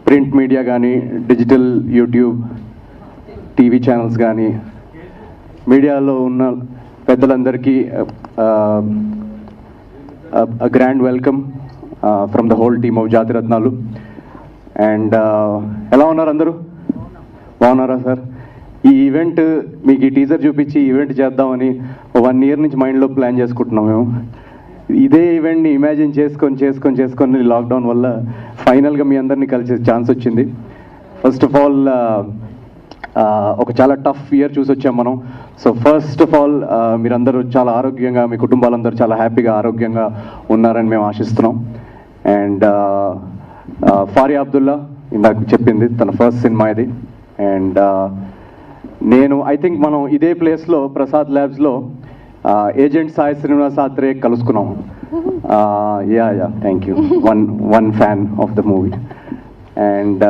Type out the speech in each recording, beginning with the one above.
Print media కానీ, digital YouTube TV channels కానీ, మీడియాలో ఉన్న పెద్దలందరికీ grand welcome from the whole team of Jathiratnalu. And ఎలా ఉన్నారు అందరూ? బాగున్నారా సార్? ఈ ఈవెంట్ మీకు ఈ టీజర్ చూపించి ఈవెంట్ చేద్దామని 1 year నుంచి మైండ్లో ప్లాన్ చేసుకుంటున్నాం మేము. ఇదే ఈవెంట్ని ఇమాజిన్ చేసుకొని లాక్డౌన్ వల్ల ఫైనల్గా మీ అందరినీ కలిసే ఛాన్స్ వచ్చింది. ఫస్ట్ ఆఫ్ ఆల్ ఒక చాలా టఫ్ ఇయర్ చూసి వచ్చాం మనం. సో ఫస్ట్ ఆఫ్ ఆల్ మీరందరూ చాలా ఆరోగ్యంగా, మీ కుటుంబాలందరూ చాలా హ్యాపీగా ఆరోగ్యంగా ఉన్నారని మేము ఆశిస్తున్నాం. అండ్ ఫారియా అబ్దుల్లా ఇందాక చెప్పింది తన ఫస్ట్ సినిమా ఇది. అండ్ నేను ఐ థింక్ మనం ఇదే ప్లేస్లో ప్రసాద్ ల్యాబ్స్లో ఏజెంట్ సాయి శ్రీనివాస్ ఆత్రే కలుసుకున్నాం. Yeah thank you, one fan of the movie. And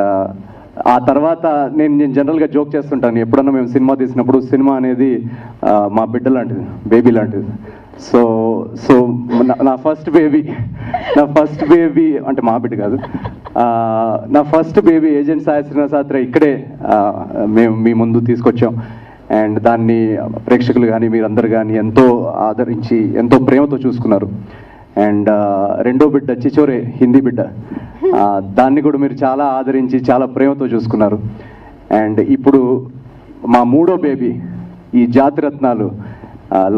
ఆ తర్వాత నేను జనరల్గా జోక్ చేస్తుంటాను, ఎప్పుడన్నా మేము సినిమా తీసినప్పుడు సినిమా అనేది మా బిడ్డ లాంటిది, బేబీ లాంటిది. సో నా ఫస్ట్ బేబీ అంటే మా బిడ్డ కాదు, నా first baby agent Sai Srinivas Athreya ఇక్కడే మేము మీ ముందు తీసుకొచ్చాం. అండ్ దాన్ని ప్రేక్షకులు కానీ మీరందరూ కానీ ఎంతో ఆదరించి ఎంతో ప్రేమతో చూసుకున్నారు. అండ్ రెండో బిడ్డ చిచోరే, హిందీ బిడ్డ, దాన్ని కూడా మీరు చాలా ఆదరించి చాలా ప్రేమతో చూసుకున్నారు. అండ్ ఇప్పుడు మా మూడో బేబీ ఈ జాతిరత్నాలు,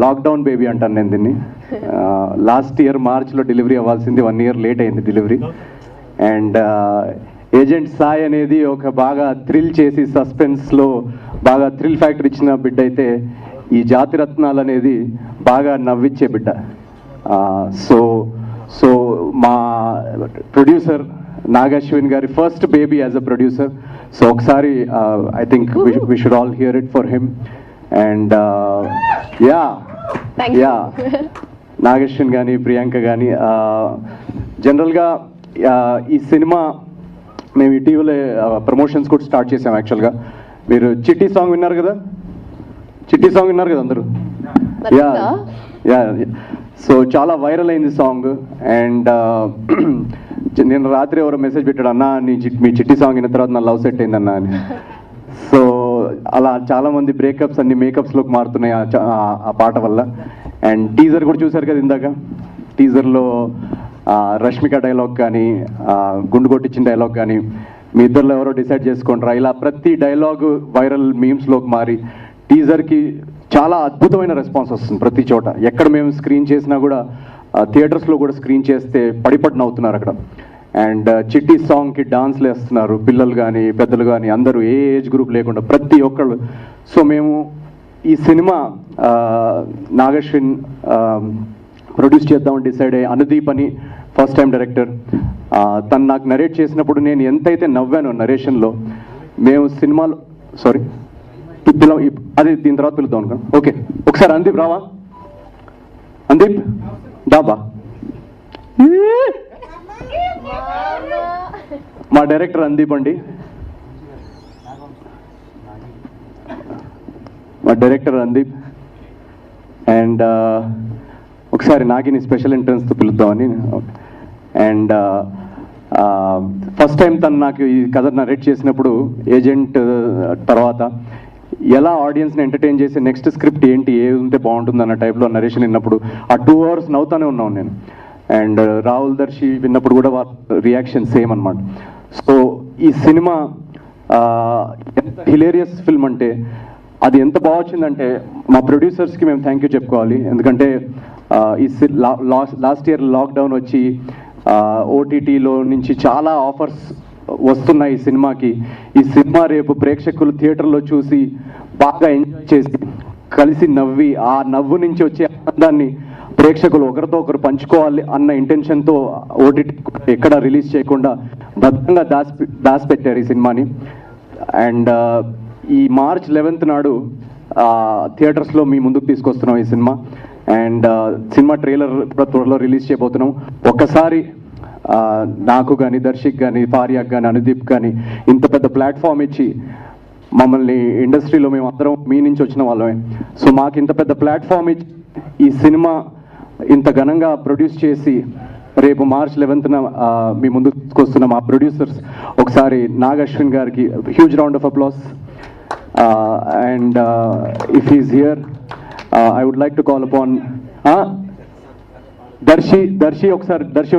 లాక్డౌన్ బేబీ అంటాను నేను దీన్ని. లాస్ట్ ఇయర్ మార్చ్లో డెలివరీ అవ్వాల్సింది, 1 year లేట్ అయింది డెలివరీ. అండ్ ఏజెంట్ సాయి అనేది ఒక బాగా థ్రిల్ చేసి సస్పెన్స్లో బాగా థ్రిల్ ఫ్యాక్టర్ ఇచ్చిన బిడ్డ అయితే, ఈ జాతిరత్నాలు అనేది బాగా నవ్విచ్చే బిడ్డ. సో మా ప్రొడ్యూసర్ నాగశ్విన్ గారి first baby as a producer. So ఒకసారి I think we should all hear it for him. And ya Nagashwin కానీ ప్రియాంక కానీ, జనరల్గా ఈ సినిమా మేము ఇటీవలే ప్రమోషన్స్ కూడా స్టార్ట్ చేసాం. యాక్చువల్గా మీరు చిట్టి సాంగ్ విన్నారు కదా అందరూ? యా సో చాలా వైరల్ అయింది సాంగ్. అండ్ నేను రాత్రి ఎవరో మెసేజ్ పెట్టాడు, అన్నా మీ చిట్టి సాంగ్ విన్న తర్వాత నా లవ్ సెట్ అయిందన్నా అని. సో అలా చాలామంది బ్రేకప్స్ అన్ని మేకప్స్లోకి మారుతున్నాయి ఆ పాట వల్ల. అండ్ టీజర్ కూడా చూశారు కదా ఇందాక. టీజర్లో రష్మిక డైలాగ్ కానీ, గుండు కొట్టించిన డైలాగ్ కానీ, మీ ఇద్దరిలో ఎవరో డిసైడ్ చేసుకుంటారా, ఇలా ప్రతి డైలాగ్ వైరల్ మీమ్స్లోకి మారి టీజర్కి చాలా అద్భుతమైన రెస్పాన్స్ వస్తుంది ప్రతి చోట. ఎక్కడ మేము స్క్రీన్ చేసినా కూడా, థియేటర్స్లో కూడా స్క్రీన్ చేస్తే పడిపడిన అవుతున్నారు అక్కడ. అండ్ చిట్టి సాంగ్కి డాన్స్లు వేస్తున్నారు పిల్లలు కానీ పెద్దలు కానీ, అందరూ ఏ ఏజ్ గ్రూప్ లేకుండా ప్రతి ఒక్కళ్ళు. సో మేము ఈ సినిమా నాగశ్విన్ ప్రొడ్యూస్ చేద్దామని డిసైడ్ అయ్యి, అనుదీప్ అని ఫస్ట్ టైం డైరెక్టర్, తను నాకు నరేట్ చేసినప్పుడు నేను ఎంతైతే నవ్వానో నరేషన్లో, మేము సినిమాలో సారీ అదే దీని తర్వాత పిలుద్దాం అనుకో. ఓకే, ఒకసారి అనుదీప్ రావా? అనుదీప్ డాబా. మా డైరెక్టర్ అనుదీప్ అండి, మా డైరెక్టర్ అనుదీప్. అండ్ ఒకసారి నాగిని స్పెషల్ ఎంట్రన్స్తో పిలుద్దామని. అండ్ ఫస్ట్ టైం తను నాకు ఈ కథ నరేట్ చేసినప్పుడు, ఏజెంట్ తర్వాత ఎలా ఆడియన్స్ని ఎంటర్టైన్ చేసి నెక్స్ట్ స్క్రిప్ట్ ఏంటి, ఏది ఉంటే బాగుంటుంది అన్న టైప్లో నరేషన్ విన్నప్పుడు ఆ 2 hours నవ్వుతానే ఉన్నాను నేను. అండ్ రాహుల్ దర్శి విన్నప్పుడు కూడా రియాక్షన్ సేమ్ అనమాట. సో ఈ సినిమా ఎంత హిలేరియస్ ఫిల్మ్ అంటే, అది ఎంత బాగా వచ్చిందంటే మా ప్రొడ్యూసర్స్కి మేము థ్యాంక్ యూ చెప్పుకోవాలి. ఎందుకంటే ఈ లాస్ట్ ఇయర్ లాక్డౌన్ వచ్చి ఓటీటీలో నుంచి చాలా ఆఫర్స్ వస్తున్నాయి ఈ సినిమాకి. ఈ సినిమా రేపు ప్రేక్షకులు థియేటర్లో చూసి బాగా ఎంజాయ్ చేసి కలిసి నవ్వి, ఆ నవ్వు నుంచి వచ్చే ఆనందాన్ని ప్రేక్షకులు ఒకరితో ఒకరు పంచుకోవాలి అన్న ఇంటెన్షన్తో ఓటీటీ ఎక్కడ రిలీజ్ చేయకుండా భద్రంగా దాచిపెట్టారు ఈ సినిమాని. అండ్ ఈ March 11th నాడు థియేటర్స్లో మీ ముందుకు తీసుకొస్తున్నాం ఈ సినిమా. అండ్ సినిమా ట్రైలర్ త్వరలో రిలీజ్ చేయబోతున్నాం. ఒక్కసారి నాకు కానీ, దర్శక్ కానీ, ఫారియాక్ కానీ, అనుదీప్ కానీ ఇంత పెద్ద ప్లాట్ఫామ్ ఇచ్చి మమ్మల్ని ఇండస్ట్రీలో మేము అందరం మీ నుంచి వచ్చిన వాళ్ళమే. సో మాకు ఇంత పెద్ద ప్లాట్ఫామ్ ఇచ్చి ఈ సినిమా ఇంత ఘనంగా ప్రొడ్యూస్ చేసి రేపు మార్చ్ 11న మీ ముందుకు వస్తున్న మా ప్రొడ్యూసర్స్ ఒకసారి నాగ్ అశ్విన్ గారికి huge round of applause. And if is here I would like to call upon Darshi ఒకసారి. దర్శి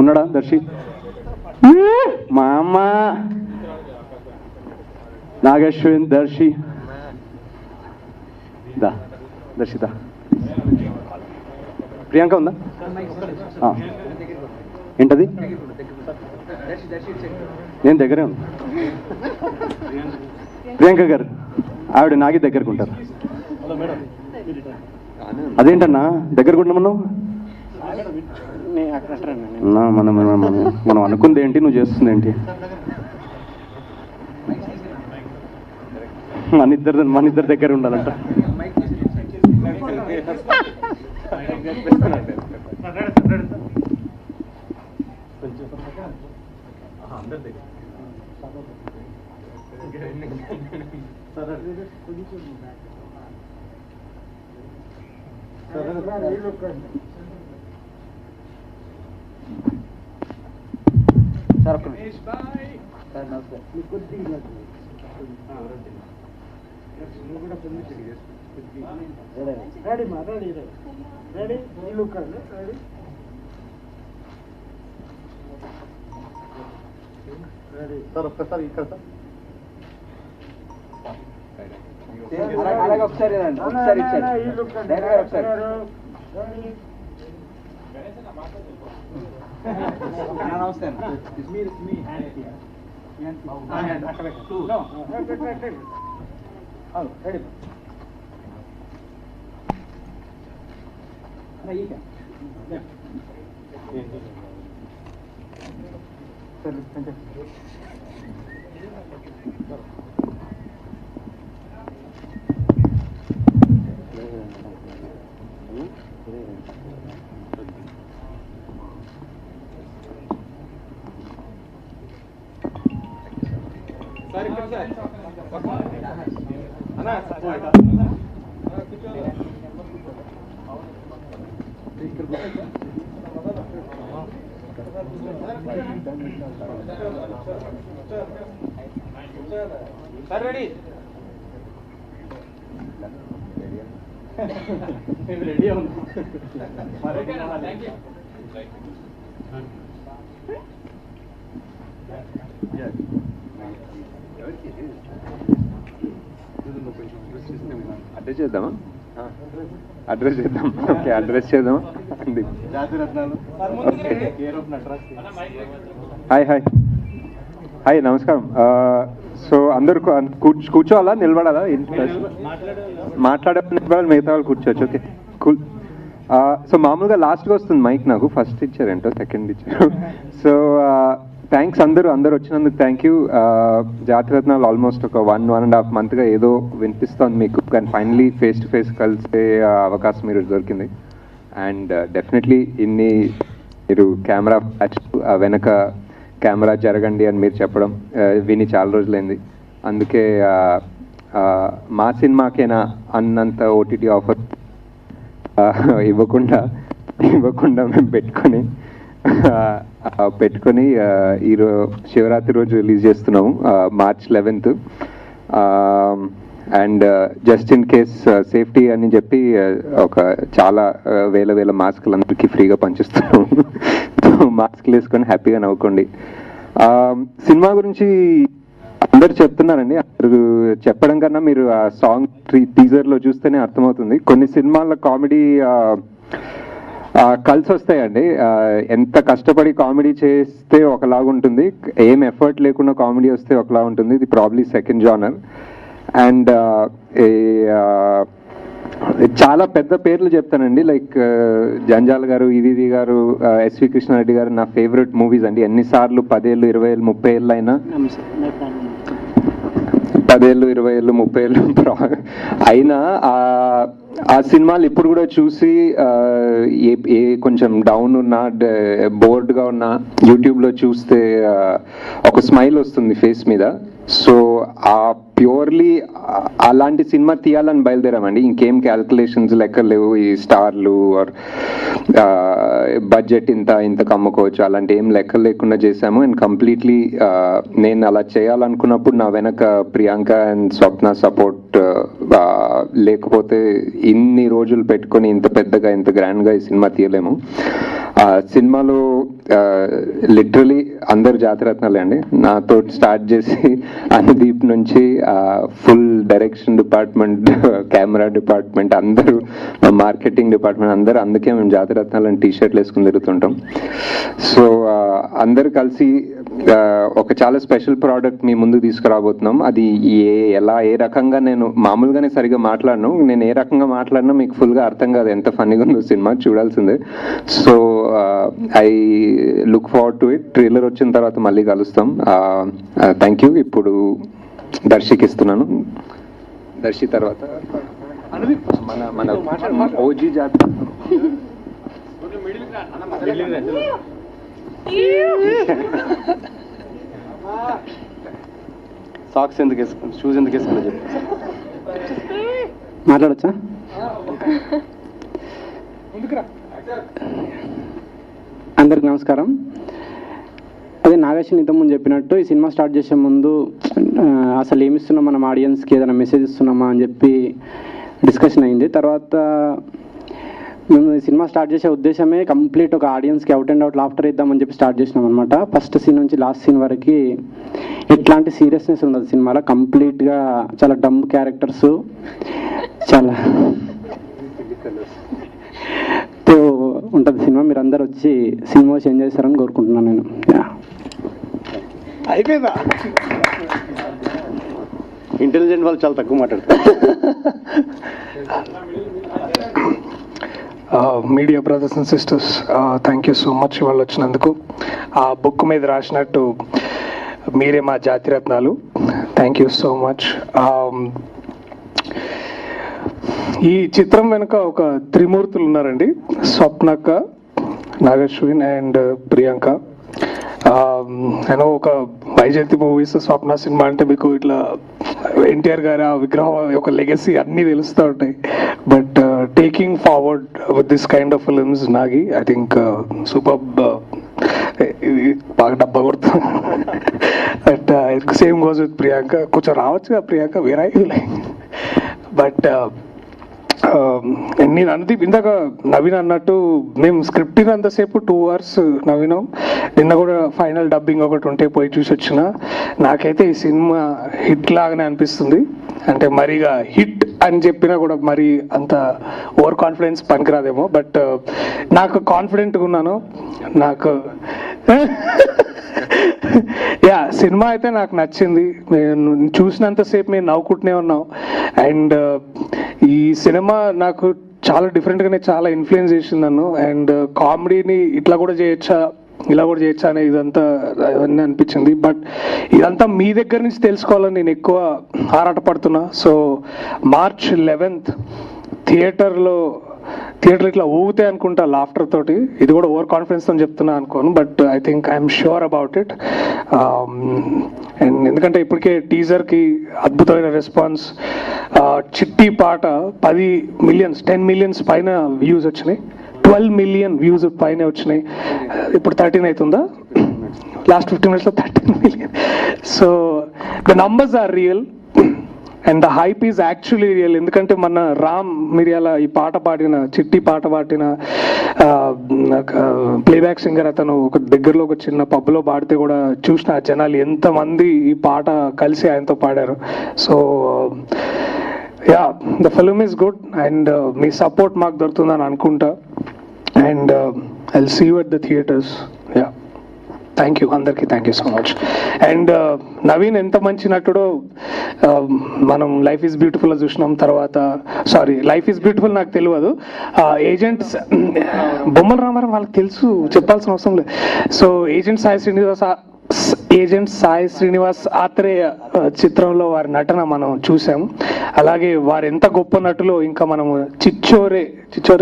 ఉన్నాడా? దర్శి మా అమ్మ, నాగ్ అశ్విన్, దర్శి దర్శిత. ప్రియాంక ఉందా? ఏంటది? నేను దగ్గరే ఉన్నా. ప్రియాంక గారు ఆవిడ నాగి దగ్గరకు ఉంటారు. అదేంటన్నా దగ్గరకు ఉండమన్నావు? మనం మనం అనుకుంది ఏంటి, నువ్వు చేస్తుంది ఏంటి? మన ఇద్దరి దగ్గర ఉండాలంట. ఒక్కసారి ఇక్కడ అలాగే ఒకసారి నమస్తే. రెడీ రెడీ అవును. అడ్రస్ చేద్దామా? అడ్రస్ చేద్దాం. ఓకే, అడ్రస్ చేద్దామా? హాయ్ హాయ్ హాయ్, నమస్కారం. సో అందరు కూర్చోవాలా, నిలబడాలా? మాట్లాడే నిలబడాలి, మిగతా వాళ్ళు కూర్చోవచ్చు. Okay, cool. సో మామూలుగా లాస్ట్గా వస్తుంది మైక్ నాకు. ఫస్ట్ ఇచ్చారేంటో, సెకండ్ ఇచ్చారు. సో థ్యాంక్స్ అందరూ వచ్చినందుకు థ్యాంక్ యూ. జాతిరత్నాలు ఆల్మోస్ట్ ఒక 1.5 monthగా ఏదో వినిపిస్తోంది మీకు, కానీ ఫైనలీ ఫేస్ టు ఫేస్ కలిసే అవకాశం మీరు దొరికింది. అండ్ డెఫినెట్లీ ఇన్ని మీరు కెమెరా వెనక కెమెరా జరగండి అని మీరు చెప్పడం విని చాలా రోజులైంది. అందుకే మా సినిమాకేనా అన్నంత ఓటీటీ ఆఫర్ ఇవ్వకుండా మేము పెట్టుకొని శివరాత్రి రోజు రిలీజ్ చేస్తున్నాము, March 11th. And just in case safety అని చెప్పి ఒక చాలా వేల మాస్కులు అందరికీ ఫ్రీగా పంచిస్తున్నాము. మాస్కులు వేసుకొని హ్యాపీగా నవ్వుకోండి. సినిమా గురించి అందరు చెప్తున్నారండి. అందరు చెప్పడం కన్నా మీరు ఆ సాంగ్ టీజర్లో చూస్తేనే అర్థమవుతుంది. కొన్ని సినిమాల్లో కామెడీ కలిసి వస్తాయండి. ఎంత కష్టపడి కామెడీ చేస్తే ఒకలాగుంటుంది, ఏం ఎఫర్ట్ లేకుండా కామెడీ వస్తే ఒకలా ఉంటుంది. ఇది ప్రాబ్లీ సెకండ్ జానర్. అండ్ చాలా పెద్ద పేర్లు చెప్తానండి, లైక్ జంజాల్ గారు, ఈవీవి గారు, ఎస్వి కృష్ణారెడ్డి గారు నా ఫేవరెట్ మూవీస్ అండి. ఎన్నిసార్లు 10 ఏళ్ళు 20 ఏళ్ళు 30 ఏళ్ళు అయినా 10 ఏళ్ళు 20 ఏళ్ళు 30 ఏళ్ళు అయినా ఆ సినిమాలు ఇప్పుడు కూడా చూసి ఏ కొంచెం డౌన్ ఉన్నా, బోర్డ్గా ఉన్నా యూట్యూబ్లో చూస్తే ఒక స్మైల్ వస్తుంది ఫేస్ మీద. సో ఆ ప్యూర్లీ అలాంటి సినిమా తీయాలని బయలుదేరామండి. ఇంకేం క్యాల్కులేషన్స్ లెక్క లేవు, ఈ స్టార్లు ఆర్ బడ్జెట్ ఇంత కమ్ముకోవచ్చు అలాంటి ఏం లెక్క లేకుండా చేశాము. అండ్ కంప్లీట్లీ నేను అలా చేయాలనుకున్నప్పుడు నా వెనక ప్రియాంక అండ్ స్వప్న సపోర్ట్ లేకపోతే ఇన్ని రోజులు పెట్టుకొని ఇంత పెద్దగా ఇంత గ్రాండ్గా ఈ సినిమా తీయలేము. సినిమాలో లిటరలీ అందరు జాతిరత్నాలే అండి. నాతో స్టార్ట్ చేసి అనుదీప్ నుంచి full direction department, camera department, అందరూ మార్కెటింగ్ డిపార్ట్మెంట్ అందరూ, అందుకే మేము జాతిరత్నాలని టీషర్ట్లు వేసుకుని తిరుగుతుంటాం. సో అందరు కలిసి ఒక చాలా స్పెషల్ ప్రోడక్ట్ మీ ముందు తీసుకురాబోతున్నాం. అది ఏ రకంగా నేను మామూలుగానే సరిగా మాట్లాడను, నేను ఏ రకంగా మాట్లాడినా మీకు ఫుల్గా అర్థం కాదు, ఎంత ఫన్నీగా ఉందో సినిమా చూడాల్సిందే. So I look forward to it. Trailer వచ్చిన తర్వాత మళ్ళీ కలుస్తాం. Thank you. ఇప్పుడు దర్శికి ఇస్తున్నాను. దర్శి తర్వాత మన ఓజీ జాతర సాక్స్ ఎందుకు వేసుకుని, షూస్ ఎందుకు వేసుకుని చెప్పి మాట్లాడచ్చా? అందరికి నమస్కారం. అదే నాగేశ్వరి ఇంతకుముందు చెప్పినట్టు ఈ సినిమా స్టార్ట్ చేసే ముందు అసలు ఏమి ఇస్తున్నాం మనం ఆడియన్స్కి, ఏదైనా మెసేజ్ ఇస్తున్నామా అని చెప్పి డిస్కషన్ అయింది. తర్వాత మేము ఈ సినిమా స్టార్ట్ చేసే ఉద్దేశమే కంప్లీట్ ఒక ఆడియన్స్కి అవుట్ అండ్ అవుట్ లాఫ్టర్ ఇద్దామని చెప్పి స్టార్ట్ చేసినాం అనమాట. ఫస్ట్ సీన్ నుంచి లాస్ట్ సీన్ వరకు ఎట్లాంటి సీరియస్నెస్ ఉండదు సినిమాలో. కంప్లీట్గా చాలా డమ్ క్యారెక్టర్స్, చాలా ఉంటుంది సినిమా. మీరు అందరు వచ్చి సినిమా ఎంజాయ్ చేస్తారని కోరుకుంటున్నాను నేను. అయిపోయిందా? ఇంటెలిజెంట్ వాళ్ళు చాలా తక్కువ మాట్లాడతారు. Media brothers and sisters, thank you so much వాళ్ళు వచ్చినందుకు. ఆ బుక్ మీద రాసినట్టు మీరే మా Jathiratnalu. Thank you so much. ఈ చిత్రం వెనుక ఒక త్రిమూర్తులు ఉన్నారండి. స్వప్నక్క, నాగశ్విన్ అండ్ ప్రియాంక. నేను ఒక వైజయంతి మూవీస్, స్వప్న సినిమా అంటే మీకు ఇట్లా ఎన్టీఆర్ గారి ఆ విగ్రహం యొక్క లెగసీ అన్నీ తెలుస్తూ ఉంటాయి. But taking forward with this kind of films Nagi I think super. ఇది బాగా డబ్బా కొడుతుంది. But same goes with Priyanka. కొంచెం రావచ్చుగా ప్రియాంక, వేరే బట్ నేను అనుదీప్ ఇందాక నవీన్ అన్నట్టు మేము స్క్రిప్ట్ అంతసేపు 2 hours నవీనం. నిన్న కూడా ఫైనల్ డబ్బింగ్ ఒకటి ఉంటే పోయి చూసి వచ్చిన. నాకైతే ఈ సినిమా హిట్ లాగానే అనిపిస్తుంది. అంటే మరిగా హిట్ అని చెప్పినా కూడా మరి అంత ఓవర్ కాన్ఫిడెన్స్ పనికిరాదేమో. బట్ నాకు కాన్ఫిడెంట్గా ఉన్నాను. నాకు యా సినిమా అయితే నాకు నచ్చింది. నేను చూసినంతసేపు మేము నవ్వుకుంటూనే ఉన్నాం. అండ్ ఈ సినిమా నాకు చాలా డిఫరెంట్గానే చాలా ఇన్ఫ్లుయెన్స్ చేసింది నన్ను. అండ్ కామెడీని ఇట్లా కూడా చేయొచ్చా, ఇలా కూడా చేయొచ్చా అనే ఇదంతా అవన్నీ అనిపించింది. బట్ ఇదంతా మీ దగ్గర నుంచి తెలుసుకోవాలని నేను ఎక్కువ ఆరాటపడుతున్నా. సో March 11th థియేటర్లో ఇట్లా ఊగితే అనుకుంటా లాఫ్టర్ తోటి. ఇది కూడా ఓవర్ కాన్ఫిడెన్స్ అని చెప్తున్నా అనుకోను, but I think I'm sure about it. And ఎందుకంటే ఇప్పటికే టీజర్కి అద్భుతమైన రెస్పాన్స్. చిట్టి పాట 10 million పైన వ్యూస్ వచ్చినాయి. 12 million వ్యూస్ పైన వచ్చినాయి. ఇప్పుడు 13 అవుతుందా? Last 15 minutes 13 million. So the numbers are real and the hype is actually real. ఎందుకంటే మన రామ్ మిరియాల ఈ పాట పాడిన, చిట్టి పాట పాడిన ప్లేబ్యాక్ సింగర్ అతను ఒక దగ్గరలో ఒక చిన్న పబ్లో పాడితే కూడా చూసిన జనాలు ఎంతమంది ఈ పాట కలిసి ఆయనతో పాడారు. So yeah the film is good and మీ సపోర్ట్ మాకు దొరుకుతుందని అనుకుంటా. And I will see you at the theatres. Yeah thank you అందరికీ. Thank you so much. And Naveen ఎంత మంచి నటుడో మనం లైఫ్ ఈజ్ బ్యూటిఫుల్ చూసినాం. తర్వాత లైఫ్ ఈజ్ బ్యూటిఫుల్ నాకు తెలియదు. ఏజెంట్స్ బొమ్మల రామారావు వాళ్ళకి తెలుసు, చెప్పాల్సిన అవసరం లేదు. So agent Sai agent Sai Srinivas Athreya చిత్రంలో వారి నటన మనం చూసాం. అలాగే వారు ఎంత గొప్ప నటులో ఇంకా మనము చిచ్చోరే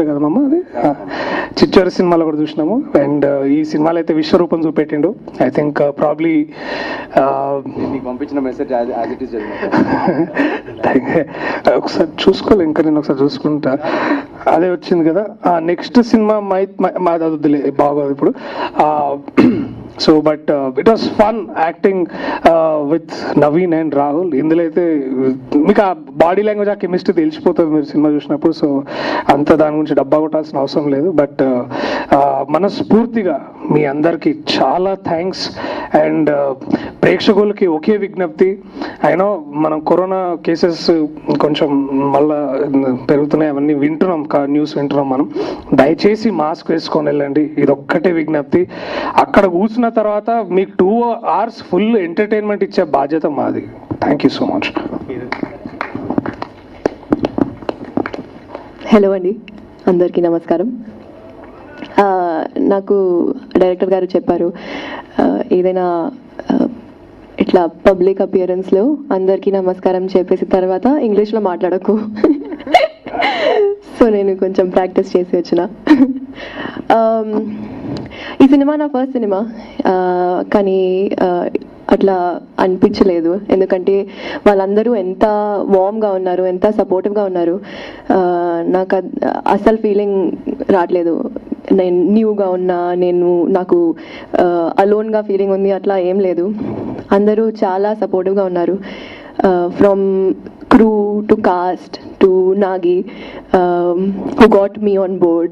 కదమ్మా అది చిచ్చోరే సినిమాలో కూడా చూసినాము. అండ్ ఈ సినిమాలో అయితే విశ్వరూపం చూపెట్టిండు. ఐ థింక్ ప్రాబ్లీ పంపించిన మెసేజ్ ఒకసారి చూసుకోలే, ఇంకా నేను ఒకసారి చూసుకుంటా. అదే వచ్చింది కదా. నెక్స్ట్ సినిమా మాది వద్దులే, బాగోదు ఇప్పుడు. So but it was fun acting with Naveen and Rahul. ఇందులో అయితే మీకు ఆ బాడీ లాంగ్వేజ్, ఆ కెమిస్ట్రీ తెలిసిపోతుంది మీరు సినిమా చూసినప్పుడు. సో అంత దాని గురించి డబ్బా కొట్టాల్సిన అవసరం లేదు. బట్ మనస్ఫూర్తిగా మీ అందరికీ చాలా థ్యాంక్స్. అండ్ ప్రేక్షకులకి ఒకే విజ్ఞప్తి, అయినో మనం కరోనా కేసెస్ కొంచెం మళ్ళా పెరుగుతున్నాయి, అవన్నీ వింటున్నాం, న్యూస్ వింటున్నాం మనం. దయచేసి మాస్క్ వేసుకొని వెళ్ళండి, ఇది ఒక్కటే విజ్ఞప్తి. అక్కడ కూర్చున్న తర్వాత మీకు 2 hours ఫుల్ ఎంటర్టైన్మెంట్ ఇచ్చే బాధ్యత మాది. Thank you so much. Hello అండి, అందరికీ నమస్కారం. నాకు డైరెక్టర్ గారు చెప్పారు, ఏదైనా ఇట్లా పబ్లిక్ అపియరెన్స్లో అందరికీ నమస్కారం చెప్పేసిన తర్వాత ఇంగ్లీష్లో మాట్లాడకు. సో నేను కొంచెం ప్రాక్టీస్ చేసి వచ్చిన. ఈ సినిమా నా ఫస్ట్ సినిమా, కానీ అట్లా అనిపించలేదు. ఎందుకంటే వాళ్ళందరూ ఎంత వార్మ్గా ఉన్నారు, ఎంత సపోర్టివ్గా ఉన్నారు. నాకు అసలు ఫీలింగ్ రావట్లేదు నేను న్యూగా ఉన్నా, నాకు అలోన్గా ఫీలింగ్ ఉంది, అట్లా ఏం లేదు. అందరూ చాలా సపోర్టివ్గా ఉన్నారు. From crew to cast to Nagi, who got me on board.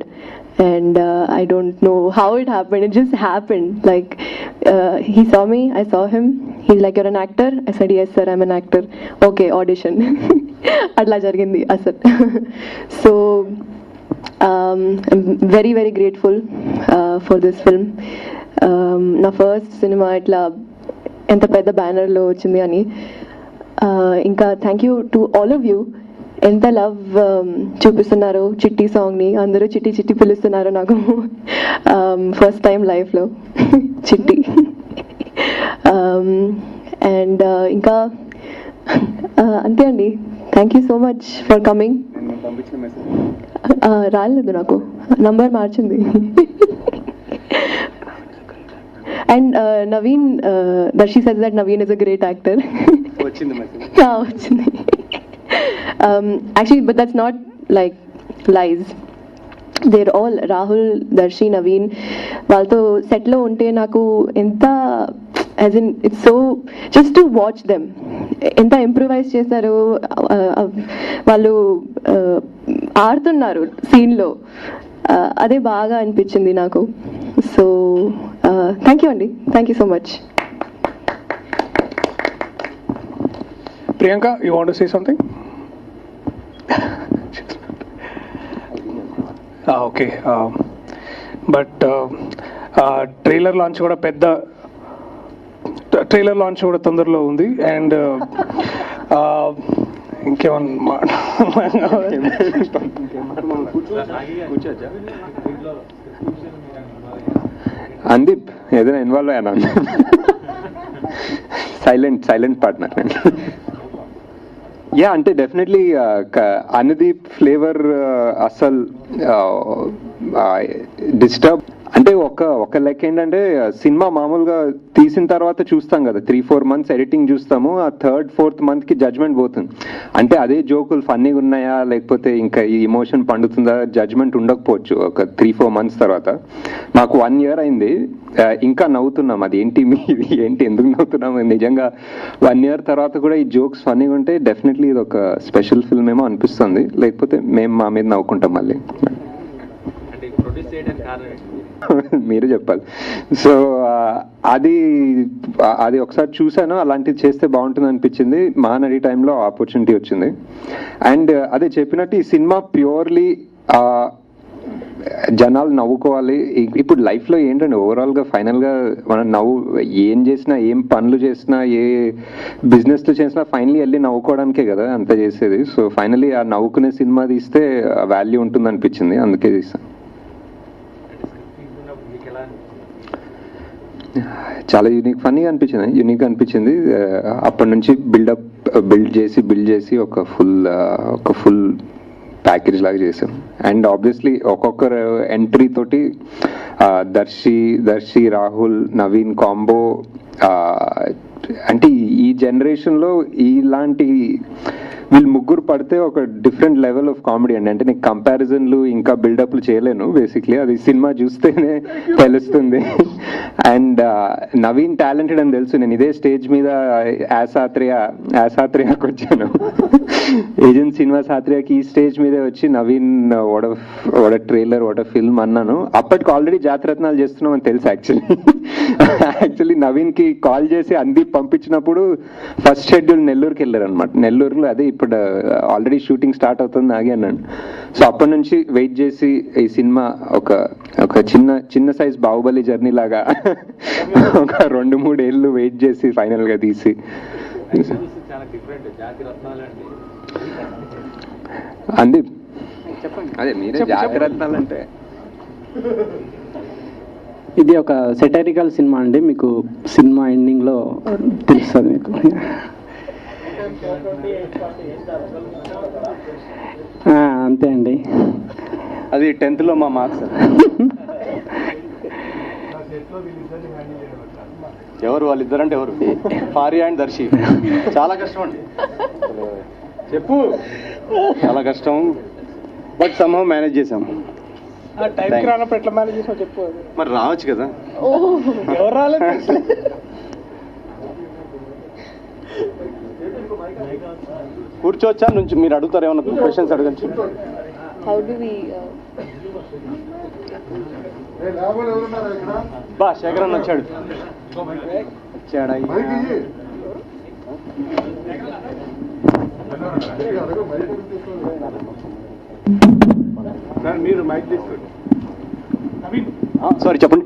And I don't know how it happened. It just happened. Like he saw me, I saw him. He's like, "You're an actor?" I said, "Yes sir, I'm an actor." Okay, audition. Atla jarigindi asal. So I'm very very grateful for this film. Na first cinema itla enta pedda banner lo ochindi ani. ఇంకా thank you to all of you. ఎంత love చూపిస్తున్నారు చిట్టి సాంగ్ని. అందరూ చిట్టి చిట్టి పిలుస్తున్నారు నాకు ఫస్ట్ టైం లైఫ్లో చిట్టి. అండ్ ఇంకా అంతే అండి. Thank you so much for coming. రాలేదు, నాకు నంబర్ మార్చింది. And Naveen, Darshi says that Naveen is a great actor. Vachindi. Actually, but that's not like lies. They're all Rahul, Darshi, Naveen. వాళ్ళతో సెట్లో ఉంటే నాకు ఎంత, as in it's so just to watch them ఎంత improvise చేశారు. వాళ్ళు ఆడుతున్నారు సీన్లో, అదే బాగా అనిపించింది నాకు. సో థ్యాంక్ యూ అండి, thank you so much. Priyanka, you want to say something? Okay. But trailer launch కూడా ట్రైలర్ లాంచ్ కూడా తొందరలో ఉంది. అండ్ ఇంకేమన్నా అందీప్ ఏదైనా ఇన్వాల్వ్ అయ్యాను. Silent partner. యా, అంటే డెఫినెట్లీ అనుదీప్ ఫ్లేవర్ అస్సలు డిస్టర్బ్. అంటే ఒక లెక్క ఏంటంటే సినిమా మామూలుగా తీసిన తర్వాత చూస్తాం కదా, 3-4 months ఎడిటింగ్ చూస్తాము. ఆ 3rd-4th monthకి జడ్జ్మెంట్ పోతుంది. అంటే అదే జోకులు ఫన్నీగా ఉన్నాయా లేకపోతే ఇంకా ఈ ఇమోషన్ పండుతుందా జడ్జ్మెంట్ ఉండకపోవచ్చు ఒక 3-4 months తర్వాత. మాకు 1 year అయింది, ఇంకా నవ్వుతున్నాం. అది ఏంటి ఏంటి ఎందుకు నవ్వుతున్నాం నిజంగా. 1 year తర్వాత కూడా ఈ జోక్స్ ఫన్నీగా ఉంటే డెఫినెట్లీ ఇది ఒక స్పెషల్ ఫిల్మ్ ఏమో అనిపిస్తుంది. లేకపోతే మేము మా మీద నవ్వుకుంటాం మళ్ళీ. మీరు చెప్పాలి. సో అది ఒకసారి చూశాను, అలాంటిది చేస్తే బాగుంటుంది అనిపించింది. మహానడి టైంలో ఆపర్చునిటీ వచ్చింది. అండ్ అదే చెప్పినట్టు ఈ సినిమా ప్యూర్లీ జనాలు నవ్వుకోవాలి. ఇప్పుడు లైఫ్లో ఏంటంటే ఓవరాల్గా ఫైనల్గా మనం ఏం చేసినా, ఏం పనులు చేసినా, ఏ బిజినెస్లు చేసినా ఫైనలీ వెళ్ళి నవ్వుకోవడానికే కదా అంత చేసేది. సో ఫైనలీ ఆ నవ్వుకునే సినిమా తీస్తే వాల్యూ ఉంటుంది అనిపించింది, అందుకే తీస్తాను. చాలా యూనిక్ అనిపించింది. అప్పటి నుంచి బిల్డ్ చేసి ఒక ఫుల్ ప్యాకేజ్ లాగా చేసాం. అండ్ ఆబ్వియస్లీ ఒక్కొక్కరు ఎంట్రీ తోటి దర్శి రాహుల్ నవీన్ కాంబో, అంటే ఈ జనరేషన్లో ఇలాంటి వీళ్ళు ముగ్గురు పడితే ఒక డిఫరెంట్ లెవెల్ ఆఫ్ కామెడీ అండి. అంటే నేను కంపారిజన్లు ఇంకా బిల్డప్లు చేయలేను, బేసిక్లీ అది సినిమా చూస్తేనే తెలుస్తుంది. అండ్ నవీన్ టాలెంటెడ్ అని తెలుసు. నేను ఇదే స్టేజ్ మీద యాసాత్రియాకి వచ్చాను, ఏజెంట్ సినిమా సాత్రియాకి ఈ స్టేజ్ మీదే వచ్చి నవీన్ వాడ ట్రైలర్ వాడ ఫిల్మ్ అన్నాను. అప్పటికి ఆల్రెడీ జాతిరత్నాలు చేస్తున్నాం అని తెలుసు. యాక్చువల్లీ నవీన్కి కాల్ చేసి అంది పంపించినప్పుడు ఫస్ట్ షెడ్యూల్ నెల్లూరుకి వెళ్ళారు అనమాట. నెల్లూరులో అదే ఇప్పుడు ఆల్రెడీ షూటింగ్ స్టార్ట్ అవుతుంది ఆగి అన్నాను. సో అప్పటి నుంచి వెయిట్ చేసి ఈ సినిమా ఒక చిన్న సైజ్ బాహుబలి జర్నీ లాగా ఒక 2-3 ఏళ్ళు వెయిట్ చేసి ఫైనల్ గా తీసి అంది. అదే మీరే జాతిరత్నాలు అంటే ఇది ఒక సెటైరికల్ సినిమా అండి. మీకు సినిమా ఎండింగ్లో తెలుస్తుంది మీకు. అంతే అండి. అది 10th లో మా మార్క్స్. ఎవరు వాళ్ళిద్దరంటే ఎవరు? ఫారియా అండ్ దర్శి. చాలా కష్టం అండి, చెప్పు. చాలా కష్టం, బట్ సమ్హౌ మేనేజ్ చేసాం. టైంకి రానప్పుడు ఎట్లా మేనేజ్ చేసావు చెప్పు. మరి రావచ్చు కదా. ఎవరు రాలేదు. కూర్చోవచ్చా నుంచి మీరు అడుగుతారు ఏమన్నా క్వశ్చన్స్ అడగచ్చు. How do we బా శేఖరన్ వచ్చాడు. మీరు మైక్ తీసుకోండి. సారీ చెప్పండి.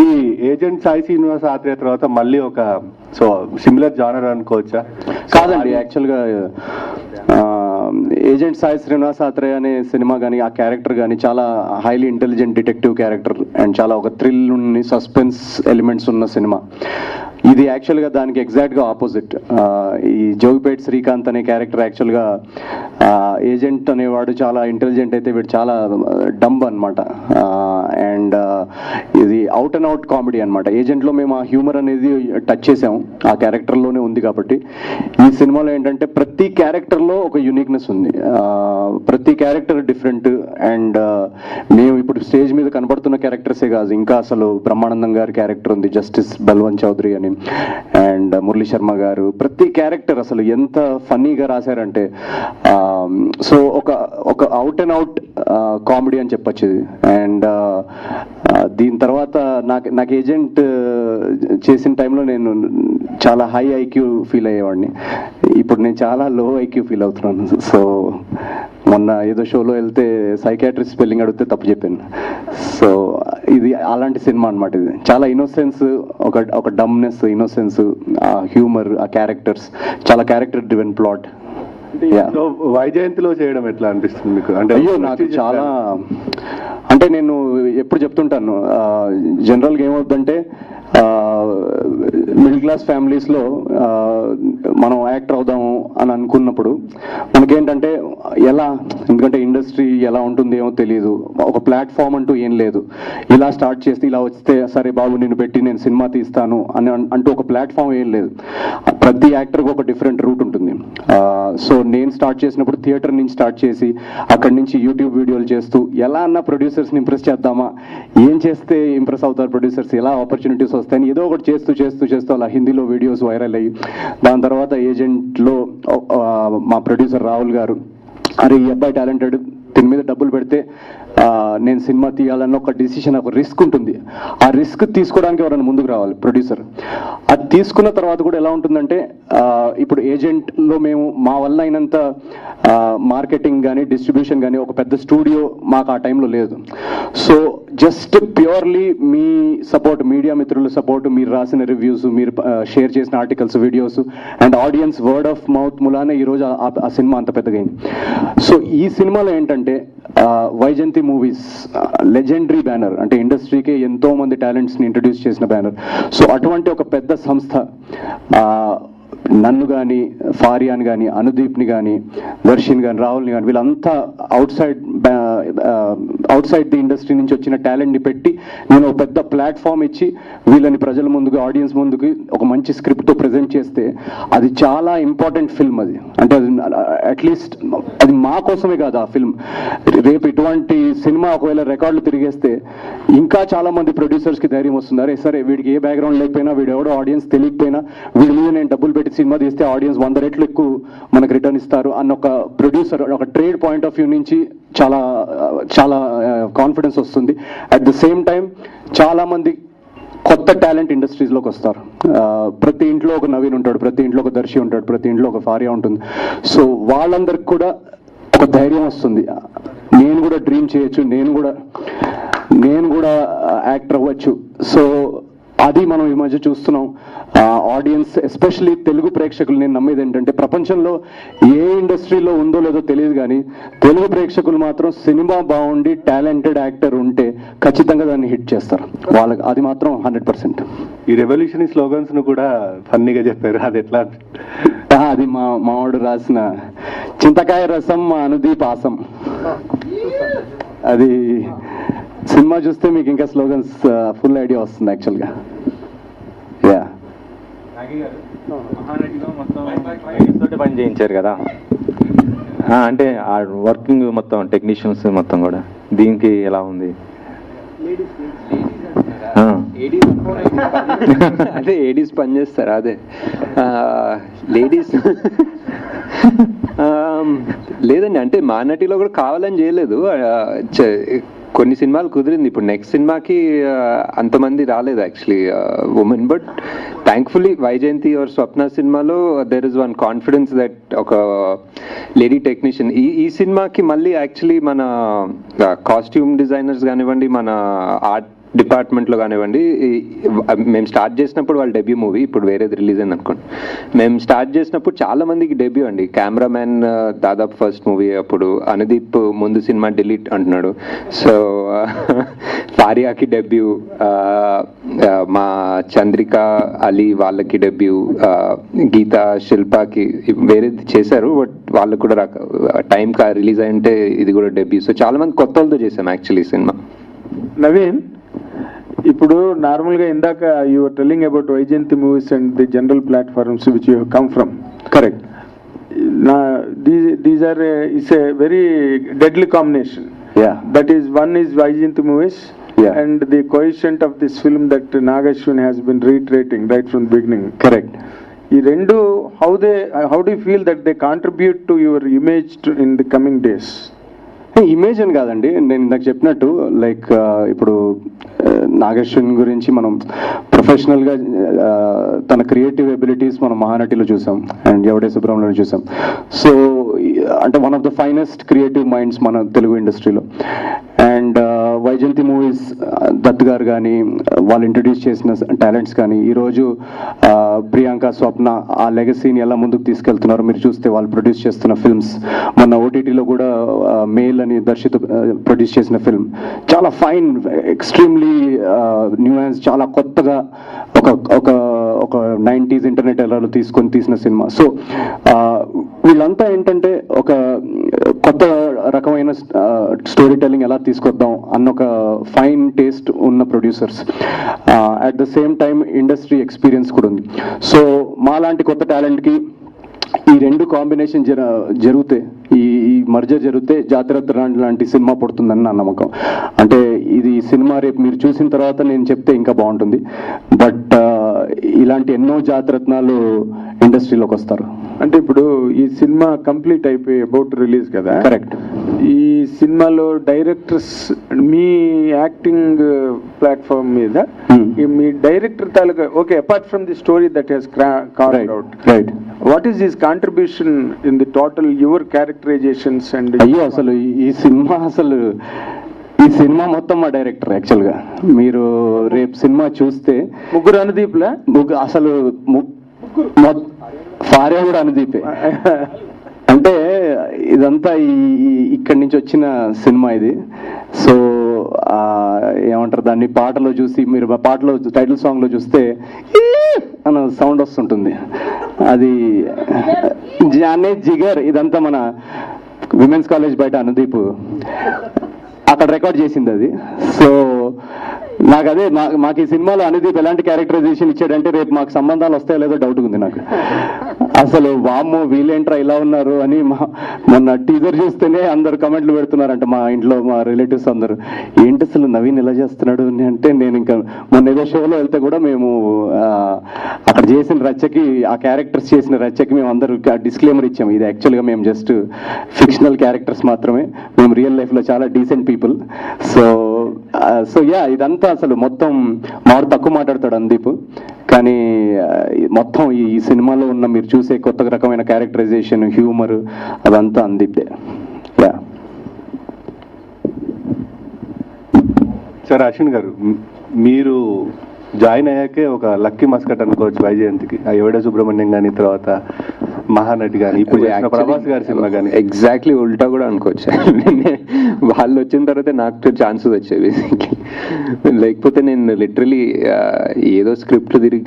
ఈ ఏజెంట్ సాయి శ్రీనివాస్ ఆత్రేయ తర్వాత మళ్ళీ ఒక సిమిలర్ జానర్ అనుకోవచ్చా? కాదండి, యాక్చువల్గా ఏజెంట్ సాయి శ్రీనివాస్ ఆత్రేయ అనే సినిమా కానీ ఆ క్యారెక్టర్ కానీ చాలా highly intelligent detective character and చాలా ఒక థ్రిల్ ఉన్న సస్పెన్స్ ఎలిమెంట్స్ ఉన్న సినిమా. ఇది యాక్చువల్గా దానికి ఎగ్జాక్ట్గా ఆపోజిట్. ఈ జోగిపేట్ శ్రీకాంత్ అనే క్యారెక్టర్ యాక్చువల్గా ఏజెంట్ అనేవాడు చాలా ఇంటెలిజెంట్ అయితే వీడు చాలా డంబ్ అనమాట. అండ్ ఇది అవుట్ అండ్ అవుట్ కామెడీ అనమాట. ఏజెంట్లో మేము ఆ హ్యూమర్ అనేది టచ్ చేసాము, ఆ క్యారెక్టర్లోనే ఉంది. కాబట్టి ఈ సినిమాలో ఏంటంటే ప్రతి క్యారెక్టర్లో ఒక యూనిక్నెస్ ఉంది, ప్రతి క్యారెక్టర్ డిఫరెంట్. అండ్ మేము ఇప్పుడు స్టేజ్ మీద కనబడుతున్న క్యారెక్టర్సే కాదు, ఇంకా అసలు బ్రహ్మానందం గారి క్యారెక్టర్ ఉంది, జస్టిస్ బల్వంత్ చౌదరి అని, అండ్ మురళీ శర్మ గారు. ప్రతి క్యారెక్టర్ అసలు ఎంత ఫన్నీగా రాశారంటే సో ఒక అవుట్ అండ్ అవుట్ కామెడీ అని చెప్పచ్చు ఇది. అండ్ దీని తర్వాత నాకు ఏజెంట్ చేసిన టైంలో నేను చాలా హై ఐక్యూ ఫీల్ అయ్యేవాడిని. ఇప్పుడు నేను చాలా లో ఐక్యూ ఫీల్ అవుతున్నాను. సో మొన్న ఏదో షోలో వెళ్తే సైకాట్రిస్ట్ స్పెల్లింగ్ అడిగితే తప్పు చెప్పాను. సో ఇది అలాంటి సినిమా అనమాట. ఇది చాలా ఇన్నోసెన్స్, ఒక డమ్నెస్, ఇన్నోసెన్స్, ఆ హ్యూమర్, ఆ క్యారెక్టర్స్, చాలా క్యారెక్టర్ డ్రివెన్ ప్లాట్. వైజయంతిలో చేయడం ఎట్లా అనిపిస్తుంది మీకు? అంటే అయ్యో నాకు చాలా, అంటే నేను ఎప్పుడు చెప్తుంటాను జనరల్గా ఏమవుతుందంటే మిడిల్ క్లాస్ ఫ్యామిలీస్లో మనం యాక్టర్ అవుదాము అని అనుకున్నప్పుడు మనకేంటంటే ఎలా, ఎందుకంటే ఇండస్ట్రీ ఎలా ఉంటుంది ఏమో తెలియదు, ఒక ప్లాట్ఫామ్ అంటూ ఏం లేదు. ఇలా స్టార్ట్ చేస్తే ఇలా వస్తే సరే బాబు నిన్ను పెట్టి నేను సినిమా తీస్తాను అని అంటూ ఒక ప్లాట్ఫామ్ ఏం లేదు. ప్రతి యాక్టర్కి ఒక డిఫరెంట్ రూట్ ఉంటుంది. సో నేను స్టార్ట్ చేసినప్పుడు థియేటర్ నుంచి స్టార్ట్ చేసి అక్కడి నుంచి యూట్యూబ్ వీడియోలు చేస్తూ ఎలా అన్న ప్రొడ్యూసర్స్ని ఇంప్రెస్ చేద్దామా, ఏం చేస్తే ఇంప్రెస్ అవుతారు ప్రొడ్యూసర్స్, ఎలా ఆపర్చునిటీస్ వస్తాయని ఏదో ఒకటి చేస్తూ అలా హిందీలో వీడియోస్ వైరల్ అయ్యి దాని తర్వాత ఏజెంట్లో మా ప్రొడ్యూసర్ రాహుల్ గారు, అరే ఈ అబ్బాయి టాలెంటెడ్, దీని మీద డబ్బులు పెడితే నేను సినిమా తీయాలన్న ఒక డిసిషన్, ఒక రిస్క్ ఉంటుంది. ఆ రిస్క్ తీసుకోవడానికి ఎవరైనా ముందుకు రావాలి ప్రొడ్యూసర్. అది తీసుకున్న తర్వాత కూడా ఎలా ఉంటుందంటే ఇప్పుడు ఏజెంట్లో మేము మా వల్ల అయినంత మార్కెటింగ్ కానీ డిస్ట్రిబ్యూషన్ కానీ ఒక పెద్ద స్టూడియో మాకు ఆ టైంలో లేదు. సో జస్ట్ ప్యూర్లీ మీ సపోర్ట్, మీడియా మిత్రుల సపోర్ట్, మీరు రాసిన రివ్యూస్, మీరు షేర్ చేసిన articles, videos and audience word of mouth మూలానే ఈరోజు ఆ సినిమా అంత పెద్దగా అయింది. సో ఈ సినిమాలో ఏంటంటే వైజయంతి మూవీస్ లెజెండరీ బ్యానర్, అంటే ఇండస్ట్రీకి ఎంతో మంది టాలెంట్స్ని ఇంట్రడ్యూస్ చేసిన బ్యానర్. సో అటువంటి ఒక పెద్ద సంస్థ నన్ను కానీ, ఫారియాని కానీ, అనుదీప్ని కానీ, దర్శన్ కానీ, రాహుల్ని కానీ, వీళ్ళంతా అవుట్ సైడ్ ది ఇండస్ట్రీ నుంచి వచ్చిన టాలెంట్ని పెట్టి నేను ఒక పెద్ద ప్లాట్ఫామ్ ఇచ్చి వీళ్ళని ప్రజల ముందుకు, ఆడియన్స్ ముందుకు ఒక మంచి స్క్రిప్ట్తో ప్రజెంట్ చేస్తే అది చాలా ఇంపార్టెంట్ ఫిల్మ్. అది అంటే అది అట్లీస్ట్ అది మా కోసమే కాదు ఆ ఫిల్మ్. రేపు ఇటువంటి సినిమా ఒకవేళ రికార్డులు తిరిగేస్తే ఇంకా చాలా మంది ప్రొడ్యూసర్స్కి ధైర్యం వస్తుంది, అరే సరే వీడికి ఏ బ్యాక్గ్రౌండ్ లేకపోయినా, వీడు ఎవడో ఆడియన్స్ తెలియకపోయినా, వీడి మీద నేను డబ్బులు పెట్టి సినిమా తీస్తే ఆడియన్స్ 100 రెట్లు ఎక్కువ మనకు రిటర్న్ ఇస్తారు అన్న ఒక ప్రొడ్యూసర్, ఒక ట్రేడ్ పాయింట్ ఆఫ్ వ్యూ నుంచి చాలా చాలా కాన్ఫిడెన్స్ వస్తుంది. అట్ ద సేమ్ టైం చాలా మంది కొత్త టాలెంట్ ఇండస్ట్రీస్లోకి వస్తారు. ప్రతి ఇంట్లో ఒక నవీన్ ఉంటాడు, ప్రతి ఇంట్లో ఒక దర్శి ఉంటాడు, ప్రతి ఇంట్లో ఒక ఫారియా ఉంటుంది. సో వాళ్ళందరికి కూడా ఒక ధైర్యం వస్తుంది, నేను కూడా డ్రీమ్ చేయొచ్చు, నేను కూడా యాక్టర్ అవ్వచ్చు. సో అది మనం ఈ మధ్య చూస్తున్నాం. ఆడియన్స్ ఎస్పెషలీ తెలుగు ప్రేక్షకులు, నేను నమ్మేది ఏంటంటే ప్రపంచంలో ఏ ఇండస్ట్రీలో ఉందో లేదో తెలియదు కానీ తెలుగు ప్రేక్షకులు మాత్రం సినిమా బాగుండి టాలెంటెడ్ యాక్టర్ ఉంటే ఖచ్చితంగా దాన్ని హిట్ చేస్తారు. వాళ్ళకి అది మాత్రం 100%. ఈ రెవల్యూషన్ స్లోగన్స్ ను కూడా ఫన్నీగా చెప్పారు, అది ఎట్లా? అది మావాడు రాసిన చింతకాయ రసం అనుదీప్ ఆసం. అది సినిమా చూస్తే మీకు ఇంకా స్లోగన్స్ ఫుల్ ఐడియా వస్తుంది యాక్చువల్గా. యా, పని చేయించారు కదా, అంటే ఆ వర్కింగ్ మొత్తం టెక్నీషియన్స్ మొత్తం కూడా దీనికి ఎలా ఉంది? అదే ఏడీస్ పనిచేస్తారా? అదే లేడీస్ లేదండి, అంటే మా నటిలో కూడా కావాలని చేయలేదు. కొన్ని సినిమాలు కుదిరింది. ఇప్పుడు నెక్స్ట్ సినిమాకి అంతమంది రాలేదు actually women, but thankfully Vyjayanthi or Swapna సినిమాలో there is one confidence that ఒక లేడీ టెక్నీషియన్. ఈ సినిమాకి మళ్ళీ యాక్చువల్లీ మన కాస్ట్యూమ్ డిజైనర్స్ కానివ్వండి, మన ఆర్ట్ డిపార్ట్మెంట్లో కానివ్వండి, మేము స్టార్ట్ చేసినప్పుడు వాళ్ళ డెబ్యూ మూవీ, ఇప్పుడు వేరేది రిలీజ్ అయింది అనుకోండి, మేము స్టార్ట్ చేసినప్పుడు చాలా మందికి డెబ్యూ అండి. కెమెరామ్యాన్ దాదాపు ఫస్ట్ మూవీ, అప్పుడు అనుదీప్ ముందు సినిమా డిలీట్ అంటున్నాడు. సో ఫారియాకి డెబ్యూ, మా చంద్రిక అలీ వాళ్ళకి డెబ్యూ, గీత శిల్పాకి వేరేది చేశారు బట్ వాళ్ళకు కూడా టైం రిలీజ్ అయ్యింటే ఇది కూడా డెబ్యూ. సో చాలా మంది కొత్త వాళ్ళతో చేశాం యాక్చువల్లీ సినిమా. నవీన్, ఇప్పుడు నార్మల్గా ఇందాక you are telling about Vyjayanthi Movies and the general platforms which you come from. Correct. These are it's a very deadly combination. Yeah. That is, one is Vaijayanti movies. Yeah. And the coefficient of this film that Nagashwin has been reiterating right from the beginning. Correct. ఈ రెండు how do you feel that they contribute to your image in the coming days? Image అని కాదండి, నేను ఇందాక చెప్పినట్టు like ఇప్పుడు నాగేశ్వన్ గురించి మనం ప్రొఫెషనల్గా తన క్రియేటివ్ ఎబిలిటీస్ మనం మహానటిలో చూసాం అండ్ ఎవడే సుబ్రహ్మణ్యంలో చూసాం. సో అంటే one of the finest creative minds మన తెలుగు ఇండస్ట్రీలో. అండ్ వైజయంతి మూవీస్ దత్ గారు కానీ, వాళ్ళు ఇంట్రడ్యూస్ చేసిన టాలెంట్స్ కానీ, ఈరోజు ప్రియాంక, స్వప్న ఆ లెగసీని ఎలా ముందుకు తీసుకెళ్తున్నారో మీరు చూస్తే, వాళ్ళు ప్రొడ్యూస్ చేస్తున్న ఫిల్మ్స్, మొన్న ఓటీటీలో కూడా మేల్ అని దర్శిత ప్రొడ్యూస్ చేసిన ఫిల్మ్ చాలా ఫైన్, ఎక్స్ట్రీమ్లీ న్యూయాన్స్, చాలా కొత్తగా ఒక 90s ఇంటర్నెట్ ఎరాలో తీసిన సినిమా. సో వీళ్ళంతా ఏంటంటే ఒక కొత్త రకమైన స్టోరీ టెల్లింగ్ ఎలా తీసుకొద్దాం అన్న ఒక ఫైన్ టేస్ట్ ఉన్న producers. At the same time industry experience కూడా ఉంది. సో మాలాంటి కొత్త టాలెంట్కి ఈ రెండు కాంబినేషన్ జరిగితే, ఈ మర్జర్ జరిగితే జాతిరత్న లాంటి సినిమా పడుతుందని నా నమ్మకం. అంటే ఇది సినిమా రేపు మీరు చూసిన తర్వాత నేను చెప్తే ఇంకా బాగుంటుంది, బట్ ఇలాంటి ఎన్నో జాతిరత్నాలు ఇండస్ట్రీలోకి వస్తారు. అంటే ఇప్పుడు ఈ సినిమా కంప్లీట్ అయిపోయి అబౌట్ రిలీజ్ కదా. కరెక్ట్. ఈ సినిమాలో డైరెక్టర్స్ మీ యాక్టింగ్ ప్లాట్ఫామ్ మీద మీ డైరెక్టర్ తాలూకా, okay, apart from the story that he's carved out, right, what is his contribution in the total your characterisations? And అయ్యో అసలు ఈ సినిమా మొత్తం మా డైరెక్టర్ యాక్చువల్గా. మీరు రేపు సినిమా చూస్తే ముగ్గురు అనుదీప్లా, అసలు ఫారియా కూడా అనుదీపే. అంటే ఇదంతా ఇక్కడి నుంచి వచ్చిన సినిమా ఇది. సో ఏమంటారు దాన్ని, పాటలో చూసి మీరు పాటలో టైటిల్ సాంగ్లో చూస్తే అన్న సౌండ్ వస్తుంటుంది, అది జానే జిగర్. ఇదంతా మన విమెన్స్ కాలేజ్ బయట అనుదీప్ అక్కడ రికార్డ్ చేసింది అది. సో నాకు అదే మాకు ఈ సినిమాలో అనుదీప్ ఎలాంటి క్యారెక్టరైజేషన్ ఇచ్చాడంటే రేపు మాకు సంబంధాలు వస్తాయో లేదో డౌట్ ఉంది నాకు. అసలు వామ్మో వీళ్ళేంట్రా ఇలా ఉన్నారు అని మొన్న టీజర్ చూస్తేనే అందరు కమెంట్లు పెడుతున్నారంట మా ఇంట్లో, మా రిలేటివ్స్ అందరూ, ఏంటి అసలు నవీన్ ఇలా చేస్తున్నాడు అని. అంటే నేను ఇంకా మొన్న ఏదో షోలో వెళ్తే కూడా మేము అక్కడ చేసిన రచ్చకి, ఆ క్యారెక్టర్స్ చేసిన రచ్చకి మేము అందరూ డిస్క్లైమర్ ఇచ్చాము, ఇది యాక్చువల్గా మేము జస్ట్ ఫిక్షనల్ క్యారెక్టర్స్ మాత్రమే, మేము రియల్ లైఫ్లో చాలా డీసెంట్ పీపుల్. సో యా, ఇదంతా అసలు మొత్తం మాడు తక్కువ మాట్లాడతాడు అనుదీప్, కానీ మొత్తం ఈ సినిమాలో ఉన్న మీరు చూసే కొత్త రకమైన క్యారెక్టరైజేషన్, హ్యూమర్ అదంతా అనుదీప్దే. యా సార్ అశ్విన్ గారు, మీరు జాయిన్ అయ్యాకే ఒక లక్కీ మస్కట్ అనుకోవచ్చు వైజయంతికి. ఎవడ సుబ్రహ్మణ్యం కానీ, తర్వాత మహానటి కానీ, ఇప్పుడు చేసిన ప్రభాస్ గారి సినిమా కానీ. ఎగ్జాక్ట్లీ ఉల్టా కూడా అనుకోవచ్చు. వాళ్ళు వచ్చిన తర్వాత నాకు ఛాన్సెస్ వచ్చాయి బేసిక్లీ. లేకపోతే నేను లిటరలీ ఏదో స్క్రిప్ట్ తిరిగి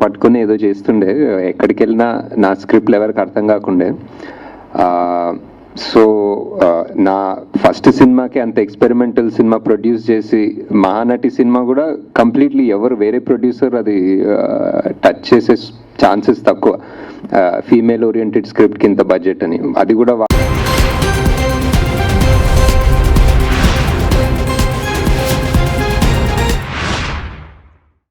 పట్టుకొని ఏదో చేస్తుండే, ఎక్కడికి వెళ్ళినా నా స్క్రిప్ట్లు ఎవరికి అర్థం కాకుండే. సో నా ఫస్ట్ సినిమాకి అంత ఎక్స్పెరిమెంటల్ సినిమా ప్రొడ్యూస్ చేసి, మహానటి సినిమా కూడా కంప్లీట్లీ ఎవరు వేరే ప్రొడ్యూసర్ అది టచ్ చేసే ఛాన్సెస్ తక్కువ, ఫీమేల్ ఓరియంటెడ్ స్క్రిప్ట్కి ఇంత బడ్జెట్ అని, అది కూడా